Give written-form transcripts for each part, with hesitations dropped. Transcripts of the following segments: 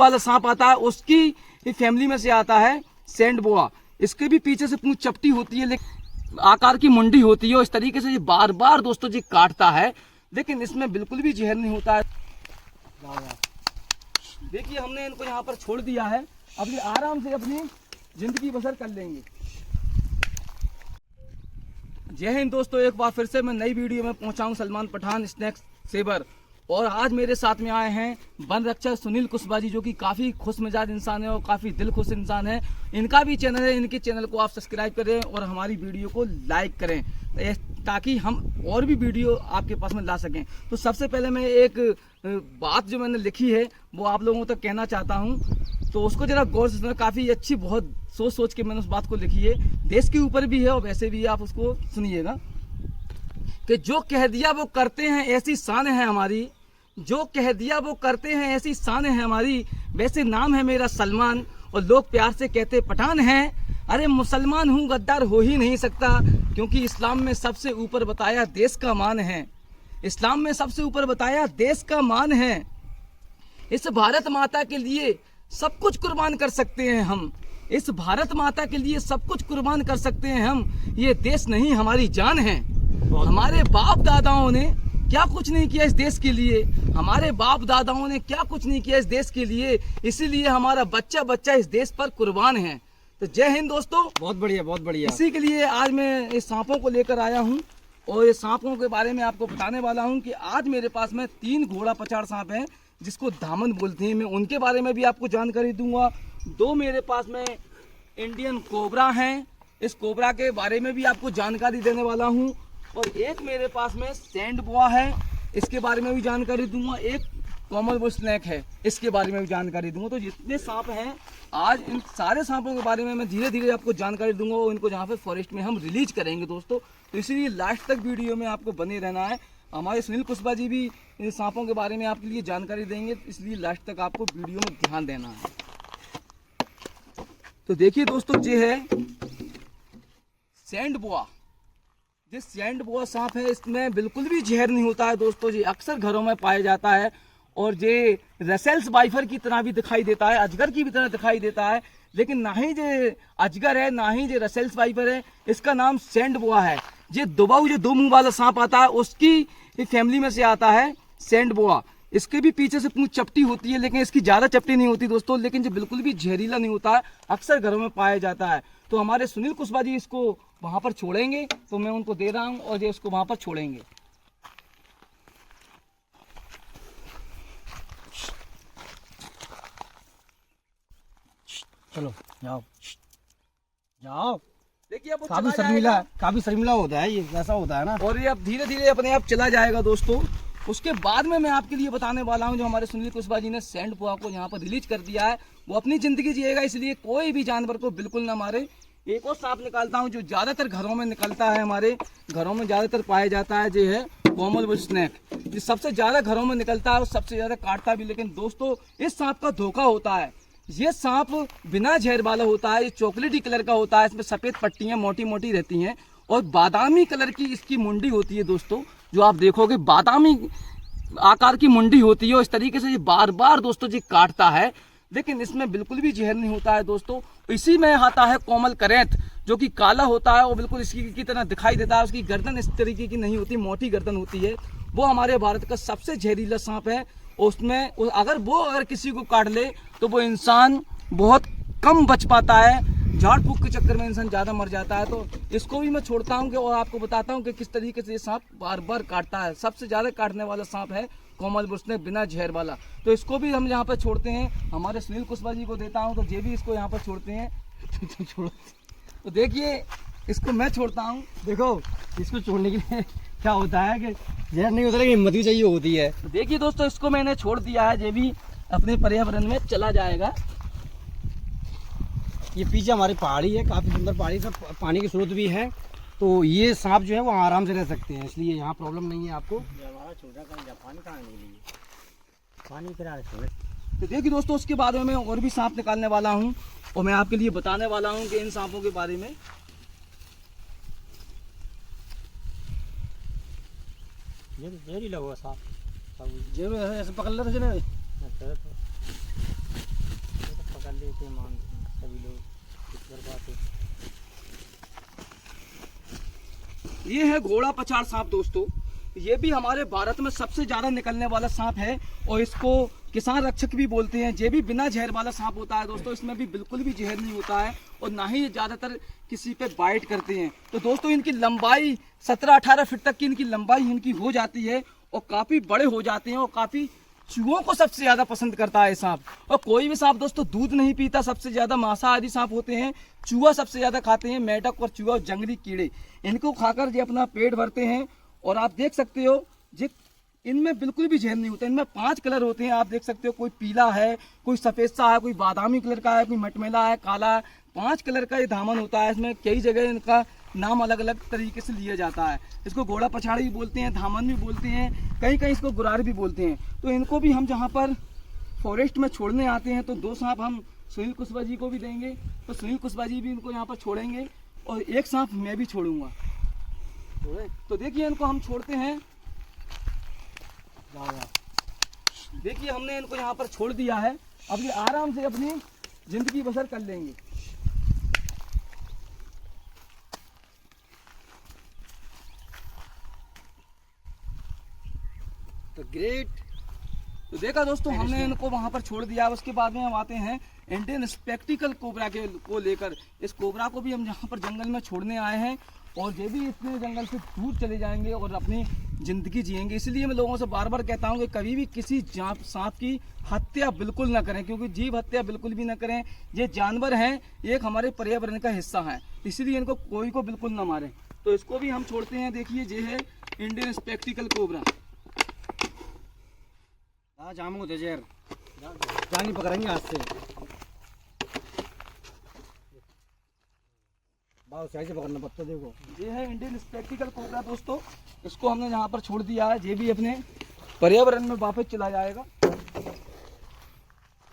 वाला सांप आता है उसकी फैमिली में से आता है सैंड बोआ। इसके भी पीछे से पूंछ चपटी होती है, लेकिन आकार की मुंडी होती है और इस तरीके से ये बार बार दोस्तों जी काटता है, लेकिन इसमें बिल्कुल भी जहर नहीं होता है। देखिए हमने इनको यहाँ पर छोड़ दिया है, अब ये आराम से अपनी जिंदगी बसर कर लेंगे। जय हिंद दोस्तों, एक बार फिर से मैं नई वीडियो में पहुंचा हूं सलमान पठान स्नेक सेवर, और आज मेरे साथ में आए हैं वन रक्षक सुनील कुशवाहा जी, जो कि काफ़ी खुश मिजाज इंसान है और काफ़ी दिल खुश इंसान है। इनका भी चैनल है, इनके चैनल को आप सब्सक्राइब करें और हमारी वीडियो को लाइक करें ताकि हम और भी वीडियो आपके पास में ला सकें। तो सबसे पहले मैं एक बात जो मैंने लिखी है वो आप लोगों तक कहना चाहता हूँ, तो उसको जरा गौर से सुना। काफ़ी अच्छी, बहुत सोच के मैंने उस बात को लिखी है, देश के ऊपर भी है और वैसे भी है, आप उसको सुनिएगा। कि जो कह दिया वो करते हैं ऐसी शान है हमारी, जो कह दिया वो करते हैं ऐसी शान है हमारी, वैसे नाम है मेरा सलमान और लोग प्यार से कहते पठान हैं। अरे मुसलमान हूँ गद्दार हो ही नहीं सकता, क्योंकि इस्लाम में सबसे ऊपर बताया देश का मान है, इस्लाम में सबसे ऊपर बताया देश का मान है। इस भारत माता के लिए सब कुछ कुर्बान कर सकते हैं हम, इस भारत माता के लिए सब कुछ कुर्बान कर सकते हैं हम, ये देश नहीं हमारी जान है। हमारे बाप दादाओं ने क्या कुछ नहीं किया इस देश के लिए, हमारे बाप दादाओं ने क्या कुछ नहीं किया इस देश के लिए, इसीलिए हमारा बच्चा बच्चा इस देश पर कुर्बान है। तो जय हिंद दोस्तों। बहुत बढ़िया, बहुत बढ़िया। इसी के लिए आज मैं इस सांपों को लेकर आया हूँ और ये सांपों के बारे में आपको बताने वाला हूँ कि आज मेरे पास में 3 घोड़ा पचाड़ सांप हैं, जिसको धामन बोलते हैं। मैं उनके बारे में भी आपको जानकारी दूंगा। 2 मेरे पास में इंडियन कोबरा हैं, इस कोबरा के बारे में भी आपको जानकारी देने वाला हूँ। और एक मेरे पास में सैंड बोआ है, इसके बारे में भी जानकारी दूंगा। एक कॉमन बुश स्नेक है, इसके बारे में भी जानकारी दूंगा। तो जितने सांप हैं आज, इन सारे सांपों के बारे में मैं धीरे धीरे आपको जानकारी दूंगा और इनको जहाँ पे फॉरेस्ट में हम रिलीज करेंगे दोस्तों। तो इसीलिए लास्ट तक वीडियो में आपको बने रहना है। हमारे सुनील कुशवाहा जी भी इन सांपों के बारे में आपके लिए जानकारी देंगे, इसलिए लास्ट तक आपको वीडियो में ध्यान देना है। तो देखिए दोस्तों, ये है सैंड बोआ। जिस सैंड बोआ सांप है इसमें बिल्कुल भी जहर नहीं होता है दोस्तों जी, अक्सर घरों में पाया जाता है और ये रसेल्स वाइफर की तरह भी दिखाई देता है, अजगर की भी तरह दिखाई देता है, लेकिन ना ही ये अजगर है ना ही ये रसेल्स वाइफर है, इसका नाम सैंड बोआ है। ये दुबाऊ जो 2 मुंह वाला सांप आता है उसकी फैमिली में से आता है सैंड बोआ। इसके भी पीछे से पूंछ चपटी होती है, लेकिन इसकी ज़्यादा चपटी नहीं होती दोस्तों, लेकिन ये बिल्कुल भी जहरीला नहीं होता है, अक्सर घरों में पाया जाता है। तो हमारे सुनील कुशवाहा जी इसको वहाँ पर छोड़ेंगे, तो मैं उनको दे रहा हूँ और ये उसको वहाँ पर छोड़ेंगे। चलो जाओ जाओ। देखिए अब काफी शर्मिला होता है, ये ऐसा होता है ना। और ये अब धीरे धीरे अपने आप चला जाएगा दोस्तों। उसके बाद में मैं आपके लिए बताने वाला हूं, जो हमारे सुनील कुशवाहा जी ने सैंड बोआ को यहाँ पर रिलीज कर दिया है, वो अपनी जिंदगी जिएगा, इसलिए कोई भी जानवर को बिल्कुल ना मारे। एक और सांप निकालता हूँ जो ज्यादातर घरों में निकलता है, हमारे घरों में ज्यादातर पाया जाता है, जो है कॉमन बुश स्नेक। ये सबसे ज्यादा घरों में निकलता है और सबसे ज्यादा काटता भी। लेकिन दोस्तों इस सांप का धोखा होता है, ये सांप बिना जहर वाला होता है, ये चॉकलेटी कलर का होता है, इसमें सफेद पट्टियां मोटी मोटी रहती हैं और बादामी कलर की इसकी मुंडी होती है दोस्तों, जो आप देखोगे बादामी आकार की मुंडी होती है और इस तरीके से ये बार बार दोस्तों जी काटता है, लेकिन इसमें बिल्कुल भी जहर नहीं होता है दोस्तों। इसी में आता है कोमल करेंट, जो कि काला होता है और बिल्कुल इसकी की तरह दिखाई देता है। उसकी गर्दन इस तरीके की नहीं होती, मोटी गर्दन होती है। वो हमारे भारत का सबसे जहरीला सांप है। उसमें अगर किसी को काट ले तो वो इंसान बहुत कम बच पाता है, झाड़ फूक के चक्कर में इंसान ज़्यादा मर जाता है। तो इसको भी मैं छोड़ता हूँ और आपको बताता हूँ कि किस तरीके से ये सांप बार बार काटता है। सबसे ज़्यादा काटने वाला सांप है कोमल बुश स्नेक, बिना जहर वाला। तो इसको भी हम यहाँ पर छोड़ते हैं, हमारे सुनील कुशवाहा जी को देता हूँ, तो ये भी इसको यहाँ पर छोड़ते हैं। तो देखिए इसको मैं छोड़ता हूँ। देखो इसको छोड़ने के लिए क्या होता है कि जहर नहीं होता, लेकिन हिम्मत भी चाहिए होती है। तो देखिए दोस्तों, इसको मैंने छोड़ दिया है, ये भी अपने पर्यावरण में चला जाएगा। ये पीछे हमारी पहाड़ी है, काफ़ी सुंदर पहाड़ी, सब पानी के स्रोत भी है, तो ये सांप जो है वो आराम से रह सकते हैं, इसलिए यहाँ प्रॉब्लम नहीं है आपको। हमारा छोटा पानी कहाँ पानी तो देखिए दोस्तों, उसके बाद में मैं और भी सांप निकालने वाला हूँ और मैं आपके लिए बताने वाला हूँ कि इन सांपों के बारे में। ये जहरीला हुआ सांप, जरूर ऐसे पकड़ लेते रहे थे मान सभी लोग ईश्वर बात। ये है घोड़ा पछाड़ सांप दोस्तों। ये भी हमारे भारत में सबसे ज्यादा निकलने वाला सांप है और इसको किसान रक्षक भी बोलते हैं। ये भी बिना जहर वाला सांप होता है दोस्तों, इसमें भी बिल्कुल भी जहर नहीं होता है और ना ही ये ज्यादातर किसी पे बाइट करते हैं। तो दोस्तों इनकी लंबाई 17-18 फीट तक की इनकी लंबाई इनकी हो जाती है और काफी बड़े हो जाते हैं और काफी चूहों को सबसे ज्यादा पसंद करता है सांप। और कोई भी सांप दोस्तों दूध नहीं पीता, सबसे ज्यादा मांसाहारी सांप होते हैं। चूहा सबसे ज्यादा खाते हैं, मेंढक और चूहा और जंगली कीड़े, इनको खाकर ये अपना पेट भरते हैं। और आप देख सकते हो जी इनमें बिल्कुल भी जहर नहीं होता। इनमें 5 कलर होते हैं, आप देख सकते हो। कोई पीला है, कोई सफेद सा है, कोई बादामी कलर का है, कोई मटमैला है, काला है। 5 कलर का ये दामन होता है। इसमें कई जगह इनका नाम अलग अलग तरीके से लिया जाता है। इसको घोड़ा पछाड़ी भी बोलते हैं, धामन भी बोलते हैं, कहीं कहीं इसको गुरार भी बोलते हैं। तो इनको भी हम जहाँ पर फॉरेस्ट में छोड़ने आते हैं तो 2 सांप हम सुनील कुशवाहा जी को भी देंगे, तो सुनील कुशवाहा जी भी इनको यहाँ पर छोड़ेंगे और 1 सांप मैं भी छोड़ूंगा। तो देखिए इनको हम छोड़ते हैं। देखिए हमने इनको यहाँ पर छोड़ दिया है। अब ये आराम से अपनी जिंदगी बसर कर लेंगे। तो ग्रेट। तो देखा दोस्तों हमने इनको वहां पर छोड़ दिया। उसके बाद में हम आते हैं इंडियन स्पेक्टिकल कोबरा को लेकर। इस कोबरा को भी हम यहाँ पर जंगल में छोड़ने आए हैं और ये भी इतने जंगल से दूर चले जाएंगे और अपनी ज़िंदगी जिएंगे। इसलिए मैं लोगों से बार बार कहता हूँ कि कभी भी किसी सांप की हत्या बिल्कुल ना करें, क्योंकि जीव हत्या बिल्कुल भी ना करें। ये जानवर हैं, एक हमारे पर्यावरण का हिस्सा है, इसलिए इनको कोई को बिल्कुल ना मारें। तो इसको भी हम छोड़ते हैं। देखिए ये है इंडियन स्पेक्टिकल कोबरा। जामू दे जहर जान नहीं पकड़ेंगे हाथ से, बहुत सही से पकड़ना पत्ता। देखो ये है इंडियन स्पेक्टिकल कोबरा दोस्तों। इसको हमने यहाँ पर छोड़ दिया है, ये भी अपने पर्यावरण में वापस चला जाएगा।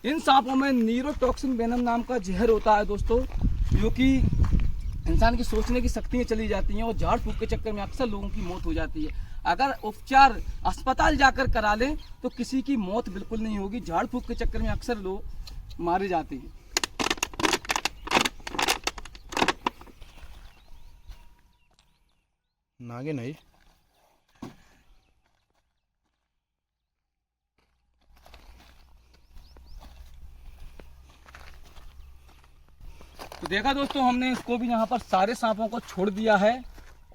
इन सांपों में न्यूरोटॉक्सिन वेनम नाम का जहर होता है दोस्तों, जो कि इंसान की सोचने की शक्तियाँ चली जाती हैं और झाड़ फूक के चक्कर में अक्सर लोगों की मौत हो जाती है। अगर उपचार अस्पताल जाकर करा लें तो किसी की मौत बिल्कुल नहीं होगी। झाड़ फूक के चक्कर में अक्सर लोग मारे जाते हैं। नागे नहीं तो देखा दोस्तों हमने इसको भी यहाँ पर सारे सांपों को छोड़ दिया है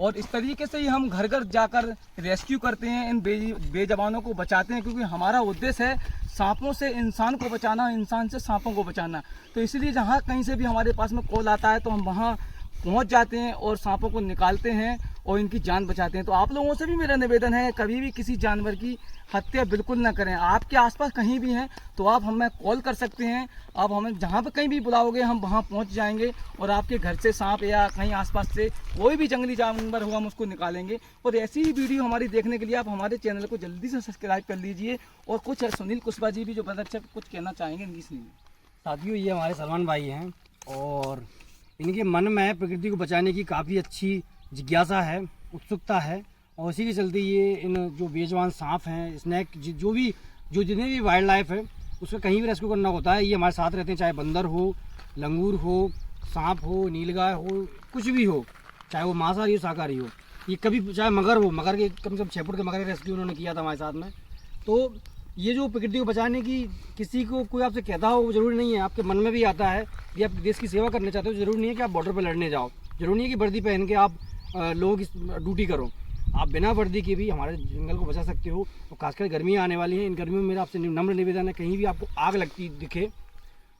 और इस तरीके से ही हम घर घर जाकर रेस्क्यू करते हैं, इन बेजबानों को बचाते हैं, क्योंकि हमारा उद्देश्य है सांपों से इंसान को बचाना, इंसान से सांपों को बचाना। तो इसलिए जहाँ कहीं से भी हमारे पास में कॉल आता है तो हम वहाँ पहुँच जाते हैं और सांपों को निकालते हैं और इनकी जान बचाते हैं। तो आप लोगों से भी मेरा निवेदन है, कभी भी किसी जानवर की हत्या बिल्कुल ना करें। आपके आसपास कहीं भी हैं तो आप हमें कॉल कर सकते हैं। आप हमें जहाँ पर कहीं भी बुलाओगे हम वहाँ पहुँच जाएंगे और आपके घर से सांप या कहीं आसपास से कोई भी जंगली जानवर होगा हम उसको निकालेंगे। और ऐसी ही वीडियो हमारी देखने के लिए आप हमारे चैनल को जल्दी से सब्सक्राइब कर लीजिए। और कुछ सुनील कुशवाहा जी भी जो पदक्षेप कुछ कहना चाहेंगे इसलिए। साथियों ये हमारे सलमान भाई हैं और इनके मन में प्रकृति को बचाने की काफ़ी अच्छी जिज्ञासा है, उत्सुकता है और इसी के चलते ये इन जो बेजवान सांप हैं, स्नैक, जो जितने भी वाइल्ड लाइफ है उसका कहीं भी रेस्क्यू करना होता है, ये हमारे साथ रहते हैं। चाहे बंदर हो, लंगूर हो, सांप हो, नीलगाय हो, कुछ भी हो, चाहे वो मांसाहारी हो शाकाहारी हो। ये कभी चाहे मगर हो, मगर के कम से कम 6 फुट के मगर रेस्क्यू उन्होंने किया था हमारे साथ में। तो ये जो प्रकृति को बचाने की किसी को कोई आपसे कहता हो वो ज़रूरी नहीं है, आपके मन में भी आता है कि आप देश की सेवा करना चाहते हो। ज़रूरी नहीं है कि आप बॉर्डर पर लड़ने जाओ, ज़रूरी नहीं है कि वर्दी पहन के आप लोगों की ड्यूटी करो। आप बिना वर्दी के भी हमारे जंगल को बचा सकते हो। और खासकर गर्मियाँ आने वाली हैं, इन गर्मियों में मेरा आपसे नम्र निवेदन है, कहीं भी आपको आग लगती दिखे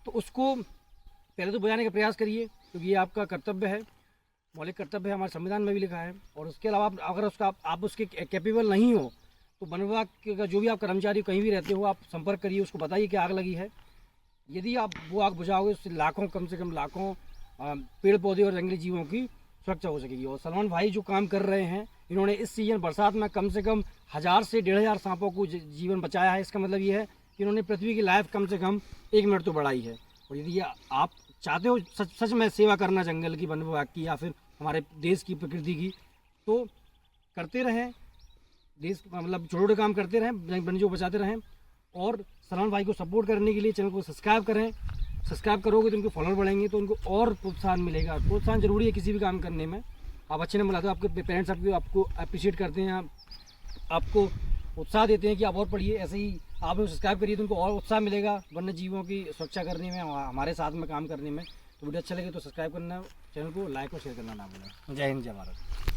तो उसको पहले तो बुझाने का प्रयास करिए, क्योंकि ये आपका कर्तव्य है, मौलिक कर्तव्य है, हमारे संविधान में भी लिखा है। और उसके अलावा अगर उसका आप उसके कैपेबल नहीं हो तो वन विभाग का जो भी आप कर्मचारी कहीं भी रहते हो आप संपर्क करिए, उसको बताइए कि आग लगी है। यदि आप वो आग बुझाओगे उससे लाखों, कम से कम लाखों पेड़ पौधे और जंगली जीवों की सुरक्षा हो सकेगी। और सलमान भाई जो काम कर रहे हैं, इन्होंने इस सीजन बरसात में कम से कम 1000 से 1500 सांपों को जीवन बचाया है। इसका मतलब ये है कि इन्होंने पृथ्वी की लाइफ कम से कम 1 मिनट तो बढ़ाई है। और यदि आप चाहते हो सच में सेवा करना जंगल की, वन विभाग की या फिर हमारे देश की, प्रकृति की, तो करते रहें। देश मतलब छोटे छोटे काम करते रहें, वन्यजीव बचाते रहें। और सलमान भाई को सपोर्ट करने के लिए चैनल को सब्सक्राइब करें, सब्सक्राइब करोगे तो उनके फॉलोअर बढ़ेंगे, तो उनको और प्रोत्साहन मिलेगा। प्रोत्साहन जरूरी है किसी भी काम करने में। आप अच्छे नंबर लाते हो, आपके पेरेंट्स आपको अप्रिशिएट करते हैं, आपको उत्साह देते हैं कि आप और पढ़िए। ऐसे ही आप सब्सक्राइब करिए तो उनको और उत्साह मिलेगा वन्य जीवों की सुरक्षा करने में, हमारे साथ में काम करने में। तो वीडियो अच्छा लगे तो सब्सक्राइब करना, चैनल को लाइक और शेयर करना ना भूलें। जय हिंद, जय भारत।